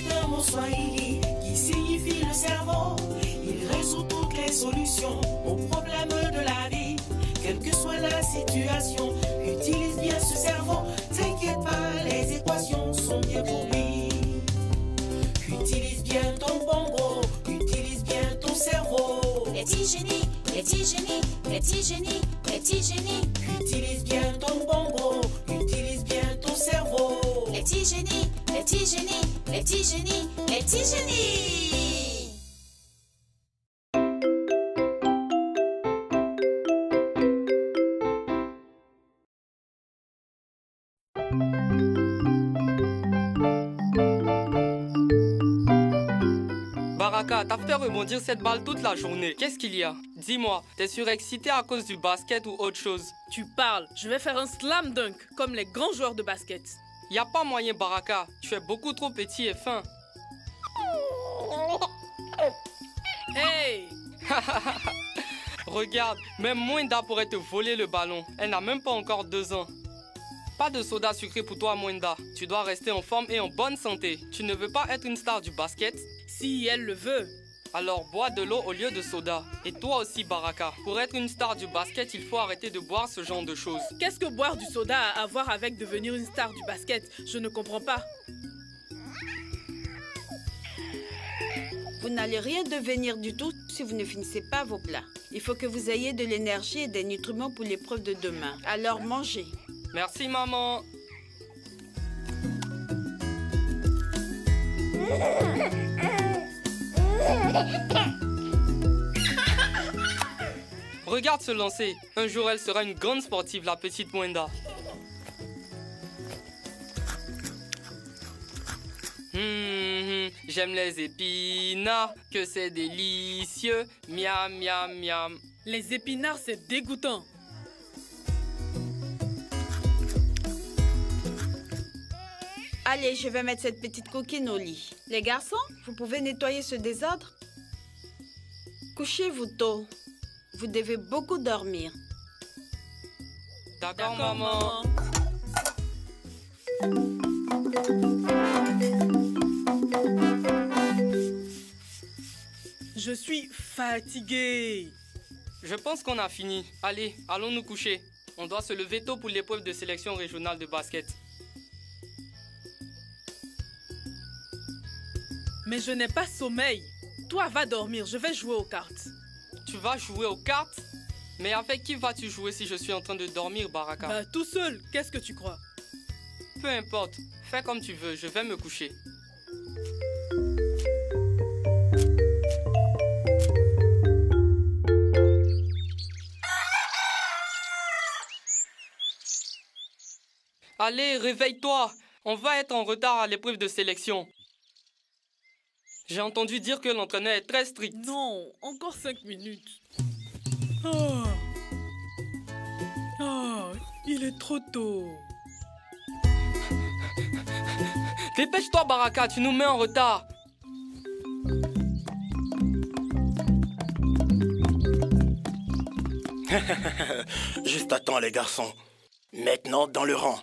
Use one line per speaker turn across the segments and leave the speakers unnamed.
est un mot swahili qui signifie le cerveau. Il résout toutes les solutions aux problèmes de la vie. Quelle que soit la situation, utilise bien ce cerveau. T'inquiète pas, les équations sont bien pour lui. Utilise bien ton bongo, utilise bien ton cerveau.
Les petits génies, les petits génies, les petits génies, les petits génies.
Utilise bien ton bongo, utilise bien ton cerveau.
Les petits génies, les petits génies, les petits génies, les petits génies.
Baraka, t'as fait rebondir cette balle toute la journée. Qu'est-ce qu'il y a? Dis-moi, t'es surexcité à cause du basket ou autre chose?
Tu parles, je vais faire un slam dunk comme les grands joueurs de basket.
Y a pas moyen, Baraka. Tu es beaucoup trop petit et fin.
Hey!
Regarde, même Mwenda pourrait te voler le ballon. Elle n'a même pas encore 2 ans. Pas de soda sucré pour toi, Mwenda. Tu dois rester en forme et en bonne santé. Tu ne veux pas être une star du basket?
Si elle le veut.
Alors bois de l'eau au lieu de soda. Et toi aussi, Baraka. Pour être une star du basket, il faut arrêter de boire ce genre de choses.
Qu'est-ce que boire du soda a à voir avec devenir une star du basket? Je ne comprends pas.
Vous n'allez rien devenir du tout si vous ne finissez pas vos plats. Il faut que vous ayez de l'énergie et des nutriments pour l'épreuve de demain. Alors mangez.
Merci, maman. Regarde se lancer. Un jour, elle sera une grande sportive, la petite Mwenda. J'aime les épinards, que c'est délicieux. Miam, miam, miam.
Les épinards, c'est dégoûtant.
Allez, je vais mettre cette petite coquine au lit. Les garçons, vous pouvez nettoyer ce désordre? Couchez-vous tôt. Vous devez beaucoup dormir.
D'accord, maman.
Je suis fatiguée.
Je pense qu'on a fini. Allez, allons nous coucher. On doit se lever tôt pour l'épreuve de sélection régionale de basket.
Mais je n'ai pas sommeil. Toi, va dormir, je vais jouer aux cartes.
Tu vas jouer aux cartes? Mais avec qui vas-tu jouer si je suis en train de dormir, Baraka?
Bah, tout seul, qu'est-ce que tu crois?
Peu importe, fais comme tu veux, je vais me coucher. Allez, réveille-toi! On va être en retard à l'épreuve de sélection. J'ai entendu dire que l'entraîneur est très strict.
Non, encore 5 minutes. Oh. Oh, il est trop tôt.
Dépêche-toi, Baraka, tu nous mets en retard.
Juste à temps, les garçons. Maintenant, dans le rang.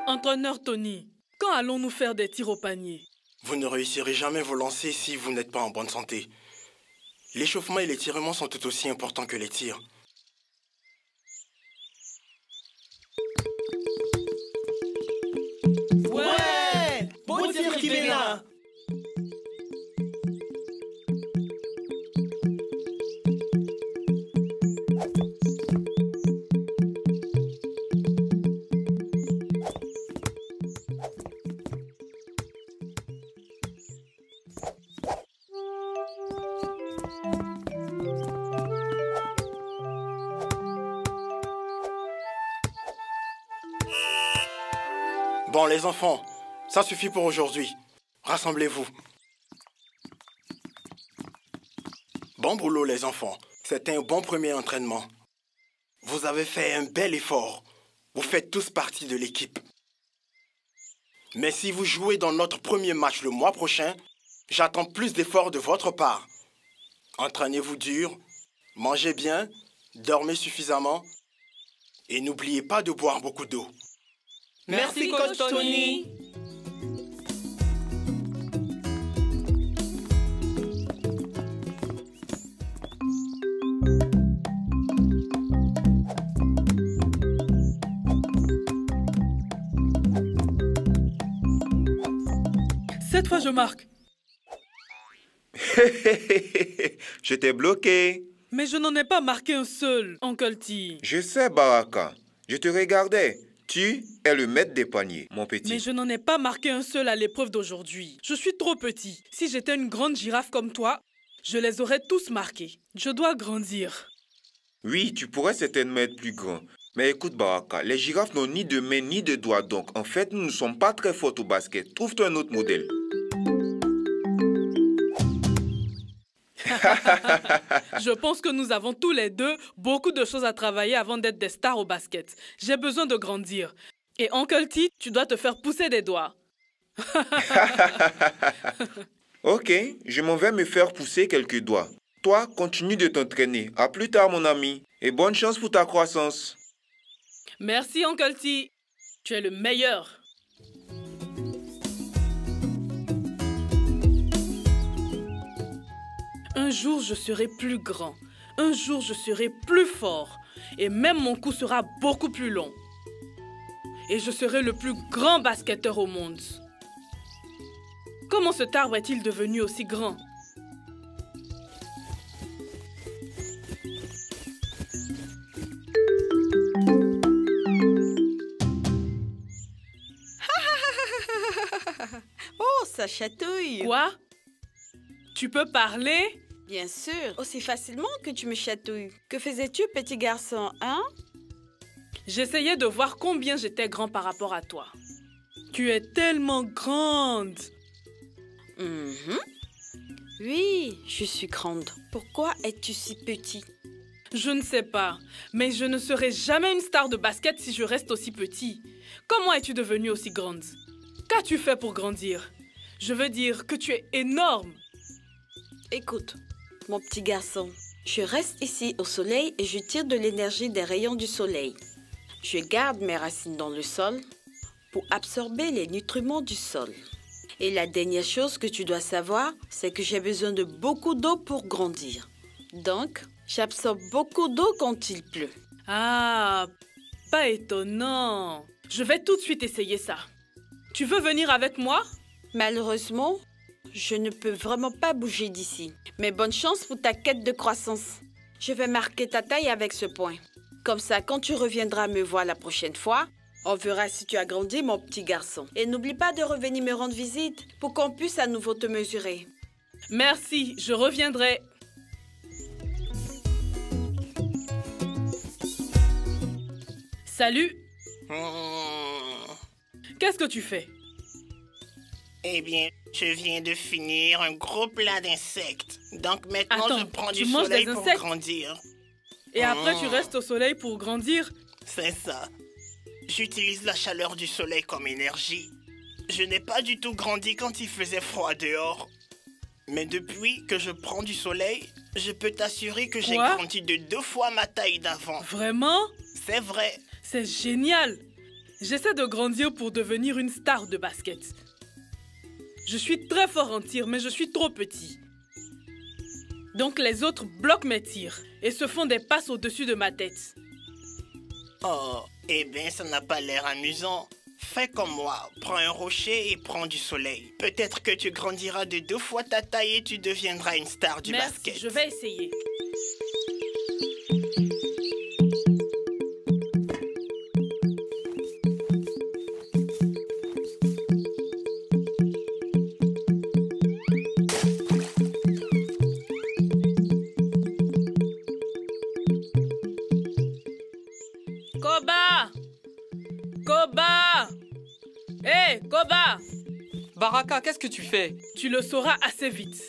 Entraîneur Tony, quand allons-nous faire des tirs au panier?
Vous ne réussirez jamais vos lancers si vous n'êtes pas en bonne santé. L'échauffement et l'étirement sont tout aussi importants que les tirs.
Ouais! Bon tir qui vient là!
Bon, les enfants, ça suffit pour aujourd'hui. Rassemblez-vous. Bon boulot les enfants, c'était un bon premier entraînement. Vous avez fait un bel effort. Vous faites tous partie de l'équipe. Mais si vous jouez dans notre premier match le mois prochain, j'attends plus d'efforts de votre part. Entraînez-vous dur, mangez bien, dormez suffisamment et n'oubliez pas de boire beaucoup d'eau.
Merci, Coach Tony.
Cette fois, je marque.
Je t'ai bloqué.
Mais je n'en ai pas marqué un seul, Uncle T.
Je sais, Baraka. Je te regardais. Tu es le maître des paniers, mon petit.
Mais je n'en ai pas marqué un seul à l'épreuve d'aujourd'hui. Je suis trop petit. Si j'étais une grande girafe comme toi, je les aurais tous marqués. Je dois grandir.
Oui, tu pourrais certainement être plus grand. Mais écoute, Baraka, les girafes n'ont ni de mains ni de doigts, donc en fait, nous ne sommes pas très forts au basket. Trouve-toi un autre modèle.
Je pense que nous avons tous les deux beaucoup de choses à travailler avant d'être des stars au basket. J'ai besoin de grandir. Et Uncle T, tu dois te faire pousser des doigts.
Ok, je m'en vais me faire pousser quelques doigts. Toi, continue de t'entraîner. À plus tard, mon ami. Et bonne chance pour ta croissance.
Merci, Uncle T. Tu es le meilleur. Un jour, je serai plus grand. Un jour, je serai plus fort. Et même mon cou sera beaucoup plus long. Et je serai le plus grand basketteur au monde. Comment cet arbre est-il devenu aussi grand?
Oh, ça chatouille.
Quoi? Tu peux parler?
Bien sûr, aussi facilement que tu me chatouilles. Que faisais-tu, petit garçon, hein?
J'essayais de voir combien j'étais grand par rapport à toi. Tu es tellement grande.
Oui, je suis grande. Pourquoi es-tu si petit?
Je ne sais pas, mais je ne serai jamais une star de basket si je reste aussi petit. Comment es-tu devenue aussi grande? Qu'as-tu fait pour grandir? Je veux dire que tu es énorme.
Écoute, mon petit garçon, je reste ici au soleil et je tire de l'énergie des rayons du soleil. Je garde mes racines dans le sol pour absorber les nutriments du sol. Et la dernière chose que tu dois savoir, c'est que j'ai besoin de beaucoup d'eau pour grandir. Donc, j'absorbe beaucoup d'eau quand il pleut.
Ah, pas étonnant. Je vais tout de suite essayer ça. Tu veux venir avec moi?
Malheureusement, je ne peux vraiment pas bouger d'ici. Mais bonne chance pour ta quête de croissance. Je vais marquer ta taille avec ce point. Comme ça, quand tu reviendras me voir la prochaine fois, on verra si tu as grandi, mon petit garçon. Et n'oublie pas de revenir me rendre visite pour qu'on puisse à nouveau te mesurer.
Merci, je reviendrai. Salut. Qu'est-ce que tu fais?
Eh bien, je viens de finir un gros plat d'insectes. Donc maintenant,
Attends,
je prends
tu
du
manges
soleil
des
pour
insectes?
grandir.
Et après, tu restes au soleil pour grandir?
C'est ça. J'utilise la chaleur du soleil comme énergie. Je n'ai pas du tout grandi quand il faisait froid dehors. Mais depuis que je prends du soleil, je peux t'assurer que j'ai
Quoi?
grandi de 2 fois ma taille d'avant.
Vraiment?
C'est vrai.
C'est génial! J'essaie de grandir pour devenir une star de basket. Je suis très fort en tir, mais je suis trop petit. Donc les autres bloquent mes tirs et se font des passes au-dessus de ma tête.
Oh, eh bien, ça n'a pas l'air amusant. Fais comme moi, prends un rocher et prends du soleil. Peut-être que tu grandiras de 2 fois ta taille et tu deviendras une star du
Merci,
basket.
je vais essayer. Koba! Koba! Koba!
Baraka, qu'est-ce que tu fais?
Tu le sauras assez vite.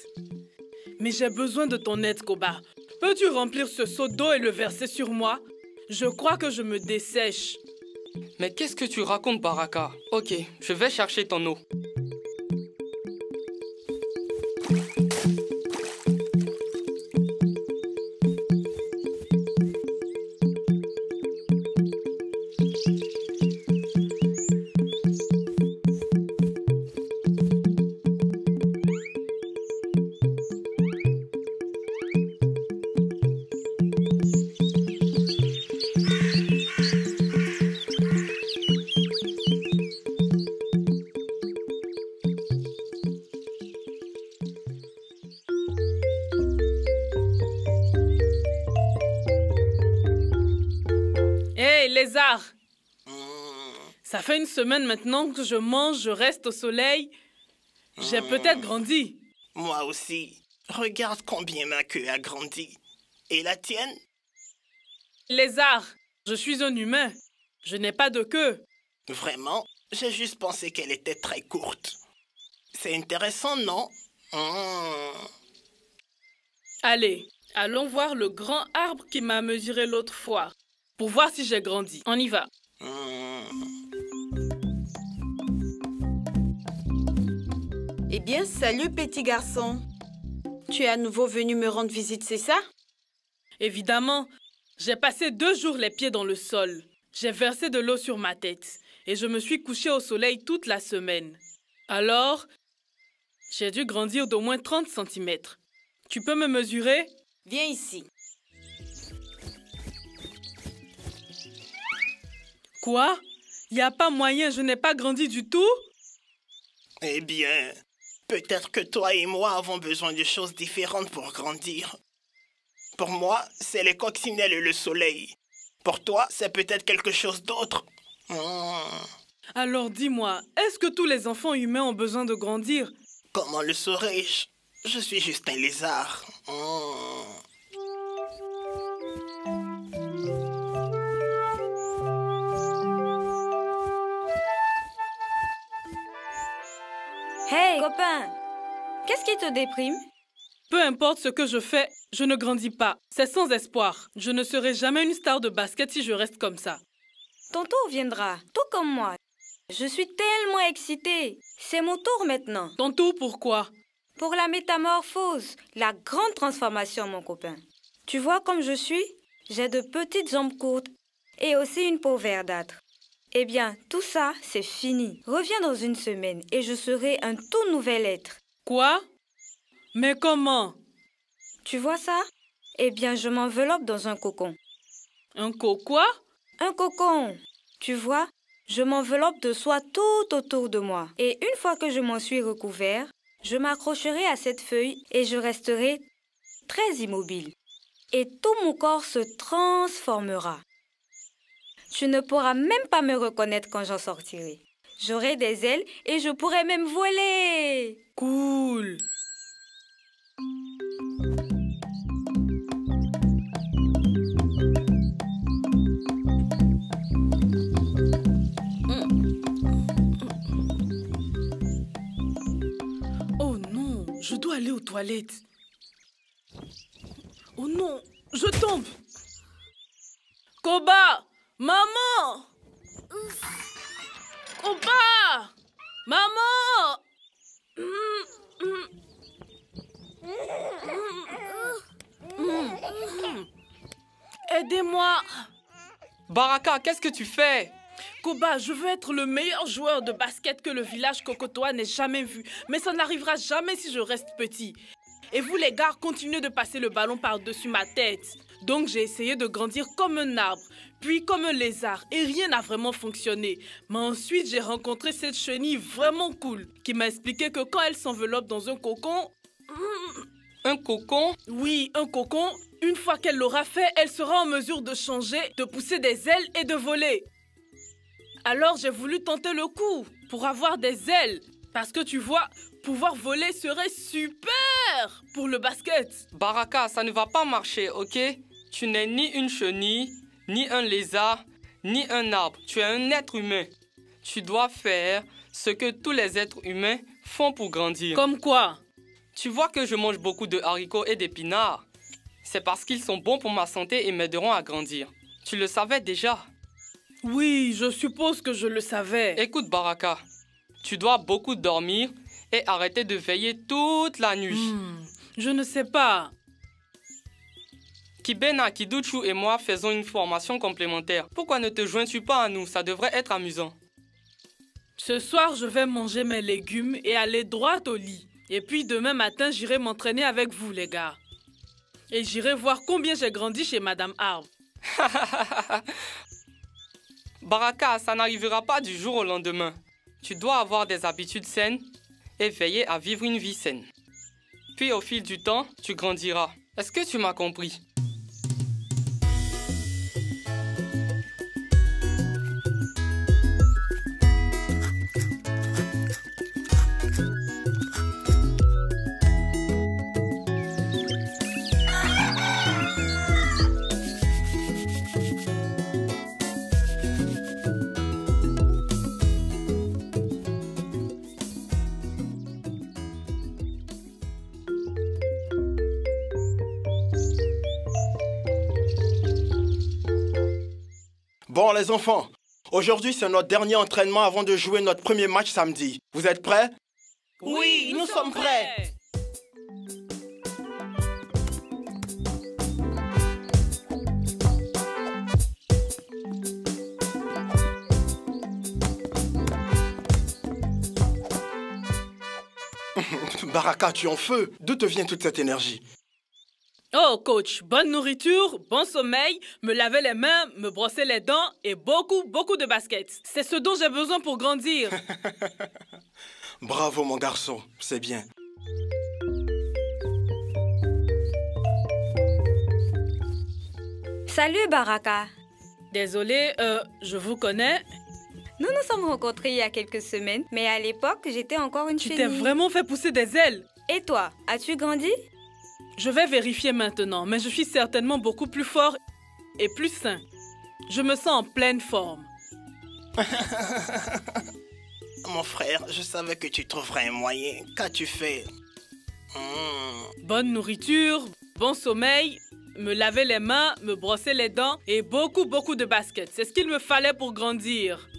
Mais j'ai besoin de ton aide, Koba. Peux-tu remplir ce seau d'eau et le verser sur moi? Je crois que je me dessèche.
Mais qu'est-ce que tu racontes, Baraka? Ok, je vais chercher ton eau.
Lézard, ça fait une semaine maintenant que je mange, je reste au soleil. J'ai peut-être grandi.
Moi aussi. Regarde combien ma queue a grandi. Et la tienne?
Lézard, je suis un humain. Je n'ai pas de queue.
Vraiment? J'ai juste pensé qu'elle était très courte. C'est intéressant, non?
Allez, allons voir le grand arbre qui m'a mesuré l'autre fois. Pour voir si j'ai grandi. On y va.
Eh bien, salut petit garçon. Tu es à nouveau venu me rendre visite, c'est ça?
Évidemment. J'ai passé 2 jours les pieds dans le sol. J'ai versé de l'eau sur ma tête. Et je me suis couché au soleil toute la semaine. Alors, j'ai dû grandir d'au moins 30 cm. Tu peux me mesurer?
Viens ici.
Quoi? Y a pas moyen, je n'ai pas grandi du tout?
Eh bien, peut-être que toi et moi avons besoin de choses différentes pour grandir. Pour moi, c'est les coccinelles et le soleil. Pour toi, c'est peut-être quelque chose d'autre.
Alors dis-moi, est-ce que tous les enfants humains ont besoin de grandir?
Comment le saurais-je? Je suis juste un lézard.
Hey, copain! Qu'est-ce qui te déprime?
Peu importe ce que je fais, je ne grandis pas. C'est sans espoir. Je ne serai jamais une star de basket si je reste comme ça.
Ton tour viendra, tout comme moi. Je suis tellement excitée. C'est mon tour maintenant.
Ton tour pourquoi?
Pour la métamorphose, la grande transformation, mon copain. Tu vois comme je suis? J'ai de petites jambes courtes et aussi une peau verdâtre. Eh bien, tout ça, c'est fini. Reviens dans une semaine et je serai un tout nouvel être.
Quoi? Mais comment?
Tu vois ça? Eh bien, je m'enveloppe dans un cocon.
Un quoi?
Un cocon. Tu vois? Je m'enveloppe de soie tout autour de moi. Et une fois que je m'en suis recouvert, je m'accrocherai à cette feuille et je resterai très immobile. Et tout mon corps se transformera. Tu ne pourras même pas me reconnaître quand j'en sortirai. J'aurai des ailes et je pourrai même voler.
Cool. Oh non, je dois aller aux toilettes. Oh non, je tombe. Koba! Maman! Koba! Maman! Aidez-moi!
Baraka, qu'est-ce que tu fais?
Koba, je veux être le meilleur joueur de basket que le village Kokotoa n'ait jamais vu. Mais ça n'arrivera jamais si je reste petit. Et vous les gars, continuez de passer le ballon par-dessus ma tête. Donc j'ai essayé de grandir comme un arbre, puis comme un lézard, et rien n'a vraiment fonctionné. Mais ensuite, j'ai rencontré cette chenille vraiment cool, qui m'a expliqué que quand elle s'enveloppe dans un cocon...
Un cocon?
Oui, un cocon. Une fois qu'elle l'aura fait, elle sera en mesure de changer, de pousser des ailes et de voler. Alors j'ai voulu tenter le coup, pour avoir des ailes. Parce que tu vois, pouvoir voler serait super pour le basket.
Baraka, ça ne va pas marcher, ok? Tu n'es ni une chenille, ni un lézard, ni un arbre. Tu es un être humain. Tu dois faire ce que tous les êtres humains font pour grandir.
Comme quoi?
Tu vois que je mange beaucoup de haricots et d'épinards. C'est parce qu'ils sont bons pour ma santé et m'aideront à grandir. Tu le savais déjà?
Oui, je suppose que je le savais.
Écoute, Baraka, tu dois beaucoup dormir et arrêter de veiller toute la nuit.
Je ne sais pas.
Kibena, Kiduchu et moi faisons une formation complémentaire. Pourquoi ne te joins-tu pas à nous? Ça devrait être amusant.
Ce soir, je vais manger mes légumes et aller droit au lit. Et puis demain matin, j'irai m'entraîner avec vous, les gars. Et j'irai voir combien j'ai grandi chez Madame Arbre.
Baraka, ça n'arrivera pas du jour au lendemain. Tu dois avoir des habitudes saines et veiller à vivre une vie saine. Puis au fil du temps, tu grandiras. Est-ce que tu m'as compris?
Bon les enfants, aujourd'hui c'est notre dernier entraînement avant de jouer notre premier match samedi. Vous êtes prêts?
Oui, nous sommes prêts.
Baraka, tu es en feu. D'où te vient toute cette énergie?
Oh, coach, bonne nourriture, bon sommeil, me laver les mains, me brosser les dents et beaucoup de baskets. C'est ce dont j'ai besoin pour grandir.
Bravo, mon garçon, c'est bien.
Salut, Baraka.
Désolée, je vous connais.
Nous nous sommes rencontrés il y a quelques semaines, mais à l'époque, j'étais encore une
Tu
chenille.
t'es vraiment fait pousser des ailes.
Et toi, as-tu grandi?
Je vais vérifier maintenant, mais je suis certainement beaucoup plus fort et plus sain. Je me sens en pleine forme.
Mon frère, je savais que tu trouverais un moyen. Qu'as-tu fait?
Bonne nourriture, bon sommeil, me laver les mains, me brosser les dents et beaucoup de baskets. C'est ce qu'il me fallait pour grandir.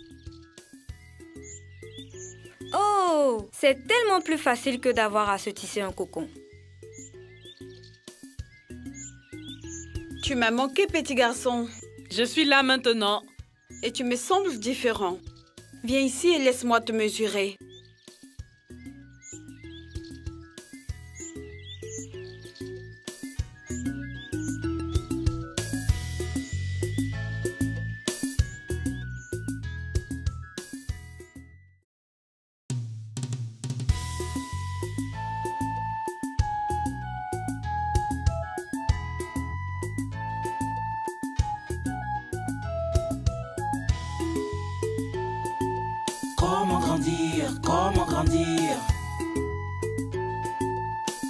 Oh, c'est tellement plus facile que d'avoir à se tisser un cocon.
Tu m'as manqué, petit garçon.
Je suis là maintenant.
Et tu me sembles différent. Viens ici et laisse-moi te mesurer.
Comment grandir? Comment grandir?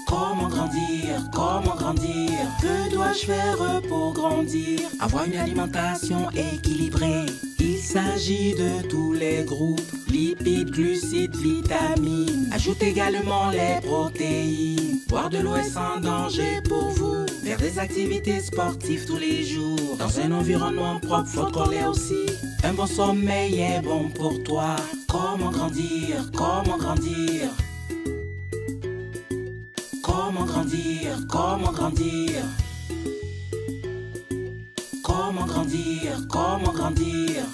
Comment grandir? Comment grandir? Que dois-je faire pour grandir? Avoir une alimentation équilibrée. Il s'agit de tous les groupes, lipides, glucides, vitamines. Ajoute également les protéines. Boire de l'eau est sans danger pour vous. Faire des activités sportives tous les jours. Dans un environnement propre, faut coller aussi. Un bon sommeil est bon pour toi. Comment grandir? Comment grandir? Comment grandir? Comment grandir? Comment grandir? Comment grandir?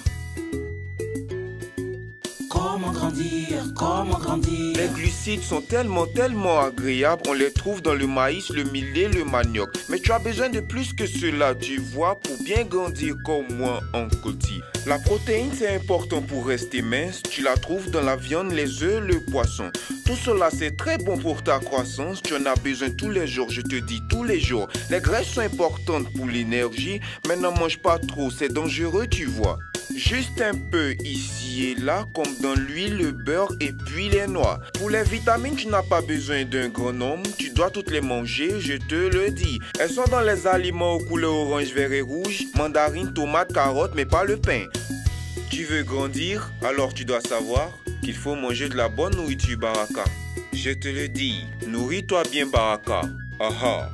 Comment grandir? Comment grandir?
Les glucides sont tellement agréables, on les trouve dans le maïs, le millet, le manioc. Mais tu as besoin de plus que cela, tu vois, pour bien grandir comme moi en côté. La protéine, c'est important pour rester mince. Tu la trouves dans la viande, les œufs, le poisson. Tout cela, c'est très bon pour ta croissance. Tu en as besoin tous les jours, je te dis tous les jours. Les graisses sont importantes pour l'énergie, mais n'en mange pas trop, c'est dangereux, tu vois. Juste un peu ici et là, comme dans l'huile, le beurre et puis les noix. Pour les vitamines, tu n'as pas besoin d'un grand nombre. Tu dois toutes les manger, je te le dis. Elles sont dans les aliments aux couleurs orange, vert et rouge, mandarine, tomate, carotte, mais pas le pain. Tu veux grandir, alors tu dois savoir qu'il faut manger de la bonne nourriture, Baraka. Je te le dis, nourris-toi bien, Baraka. Aha.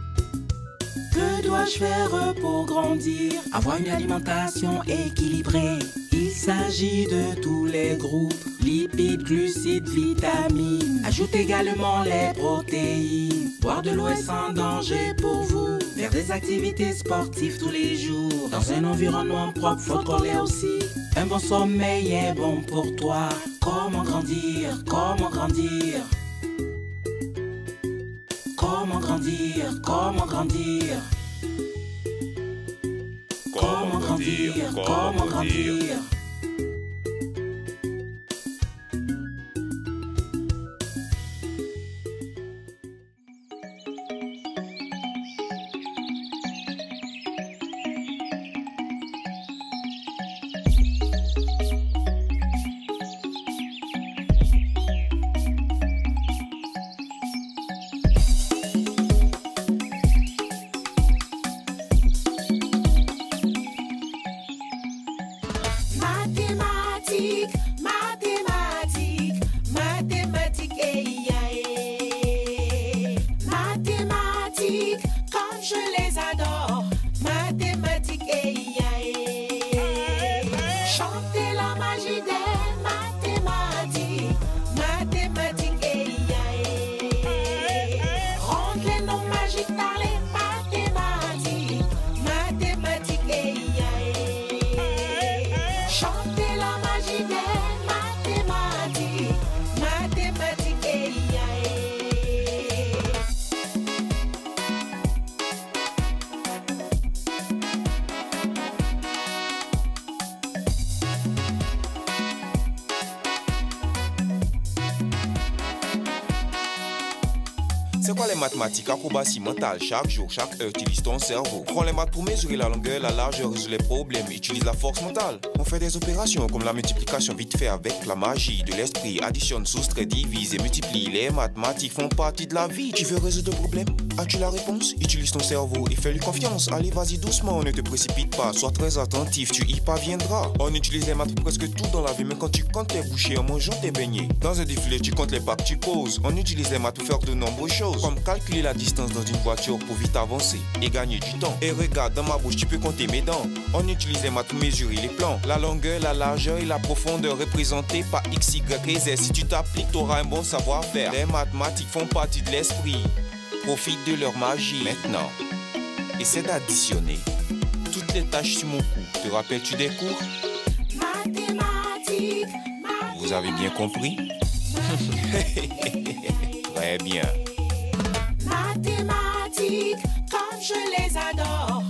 Que dois-je faire pour grandir? Avoir une alimentation équilibrée. Il s'agit de tous les groupes, lipides, glucides, vitamines. Ajoute également les protéines. Boire de l'eau est sans danger pour vous. Faire des activités sportives tous les jours. Dans un environnement propre, faut coller aussi. Un bon sommeil est bon pour toi. Comment grandir? Comment grandir? Comment grandir? Comment grandir? Comment grandir? Comment grandir?
C'est quoi les mathématiques? Acrobatie mentale. Chaque jour, chaque heure, utilise ton cerveau. Prends les maths pour mesurer la longueur, la largeur, résoudre les problèmes. Utilise la force mentale. On fait des opérations comme la multiplication vite fait avec la magie de l'esprit. Additionne, soustrait, divise et multiplie. Les mathématiques font partie de la vie. Tu veux résoudre le problème? As-tu la réponse? Utilise ton cerveau et fais-lui confiance. Allez, vas-y doucement, ne te précipite pas. Sois très attentif, tu y parviendras. On utilise les maths pour presque tout dans la vie, même quand tu comptes tes bouchées en mangeant tes beignets. Dans un défilé, tu comptes les pas que tu poses. On utilise les maths pour faire de nombreuses choses, comme calculer la distance dans une voiture pour vite avancer et gagner du temps. Et regarde, dans ma bouche, tu peux compter mes dents. On utilise les maths pour mesurer les plans. La longueur, la largeur et la profondeur représentées par X, Y et Z. Si tu t'appliques, tu auras un bon savoir-faire. Les mathématiques font partie de l'esprit. Profite de leur magie. Maintenant, essaie d'additionner toutes les tâches sur mon cou. Te rappelles-tu des cours?
Mathématiques.
Vous avez bien compris? Très bien.
Mathématiques, comme je les adore.